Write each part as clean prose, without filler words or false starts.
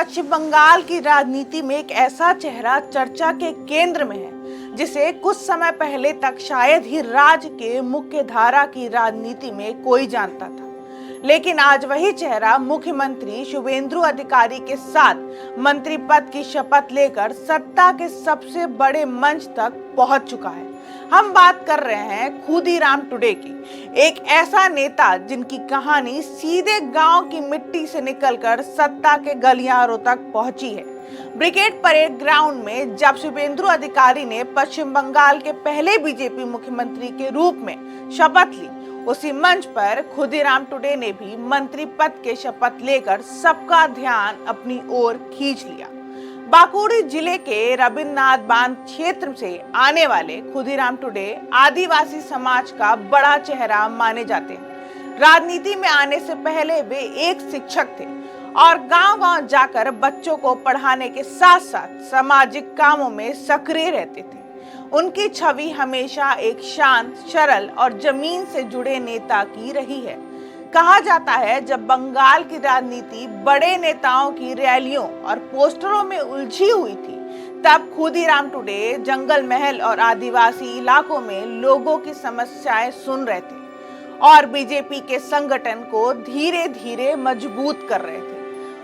पश्चिम बंगाल की राजनीति में एक ऐसा चेहरा चर्चा के केंद्र में है जिसे कुछ समय पहले तक शायद ही राज्य के मुख्य धारा की राजनीति में कोई जानता था, लेकिन आज वही चेहरा मुख्यमंत्री शुभेंदु अधिकारी के साथ मंत्री पद की शपथ लेकर सत्ता के सबसे बड़े मंच तक पहुंच चुका है। हम बात कर रहे हैं खुदीराम टुडे की, एक ऐसा नेता जिनकी कहानी सीधे गांव की मिट्टी से निकलकर सत्ता के गलियारों तक पहुंची है। ब्रिगेड परेड ग्राउंड में जब शुभेंदु अधिकारी ने पश्चिम बंगाल के पहले बीजेपी मुख्यमंत्री के रूप में शपथ ली, उसी मंच पर खुदीराम टुडे ने भी मंत्री पद के शपथ लेकर सबका ध्यान अपनी ओर खींच लिया। बाकुड़ी जिले के रविन्द्रनाथ बांध क्षेत्र से आने वाले खुदीराम टुडे आदिवासी समाज का बड़ा चेहरा माने जाते हैं। राजनीति में आने से पहले वे एक शिक्षक थे और गांव-गांव जाकर बच्चों को पढ़ाने के साथ साथ सामाजिक कामों में सक्रिय रहते थे। उनकी छवि हमेशा एक शांत, सरल और जमीन से जुड़े नेता की रही है। कहा जाता है जब बंगाल की राजनीति बड़े नेताओं की रैलियों और पोस्टरों में उलझी हुई थी, तब खुदीराम टुडे जंगल महल और आदिवासी इलाकों में लोगों की समस्याएं सुन रहे थे और बीजेपी के संगठन को धीरे धीरे मजबूत कर रहे थे।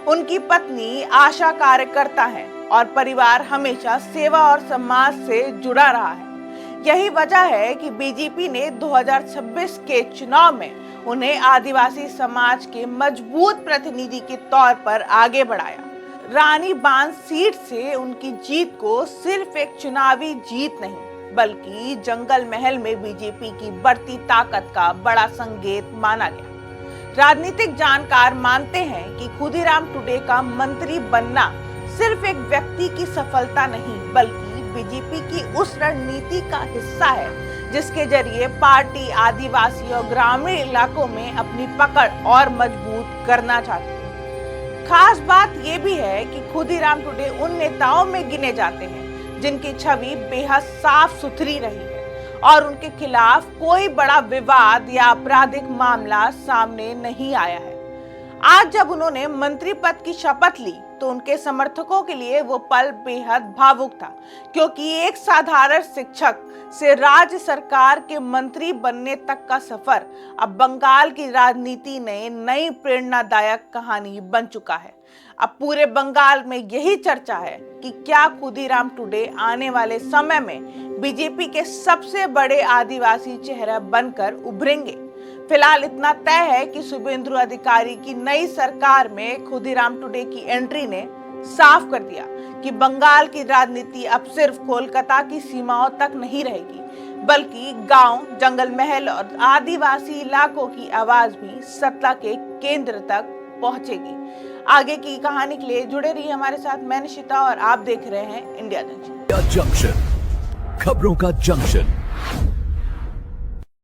उनकी पत्नी आशा कार्यकर्ता है और परिवार हमेशा सेवा और समाज से जुड़ा रहा है। यही वजह है कि बीजेपी ने 2026 के चुनाव में उन्हें आदिवासी समाज के मजबूत प्रतिनिधि के तौर पर आगे बढ़ाया। रानी बांध सीट से उनकी जीत को सिर्फ एक चुनावी जीत नहीं, बल्कि जंगल महल में बीजेपी की बढ़ती ताकत का बड़ा संकेत माना गया। राजनीतिक जानकार मानते हैं कि खुदीराम टुडे का मंत्री बनना सिर्फ एक व्यक्ति की सफलता नहीं, बल्कि बीजेपी की उस रणनीति का हिस्सा है जिसके जरिए पार्टी आदिवासी और ग्रामीण इलाकों में अपनी पकड़ और मजबूत करना चाहती है। खास बात यह भी है कि खुदीराम टुडे उन नेताओं में गिने जाते हैं जिनकी छवि बेहद साफ सुथरी रही है और उनके खिलाफ कोई बड़ा विवाद या आपराधिक मामला सामने नहीं आया है। आज जब उन्होंने मंत्री पद की शपथ ली तो उनके समर्थकों के लिए वो पल बेहद भावुक था, क्योंकि एक साधारण शिक्षक से राज्य सरकार के मंत्री बनने तक का सफर अब बंगाल की राजनीति में नई प्रेरणादायक कहानी बन चुका है। अब पूरे बंगाल में यही चर्चा है कि क्या खुदीराम टुडे आने वाले समय में बीजेपी के सबसे बड़े आदिवासी चेहरा बनकर उभरेंगे। फिलहाल इतना तय है कि शुभेंदु अधिकारी की नई सरकार में खुदीराम टुडे की एंट्री ने साफ कर दिया कि बंगाल की राजनीति अब सिर्फ कोलकाता की सीमाओं तक नहीं रहेगी, बल्कि गांव, जंगल महल और आदिवासी इलाकों की आवाज भी सत्ता के केंद्र तक पहुंचेगी। आगे की कहानी के लिए जुड़े रहिए हमारे साथ। मैं निशिता और आप देख रहे हैं इंडिया जंक्शन। खबरों का जंक्शन।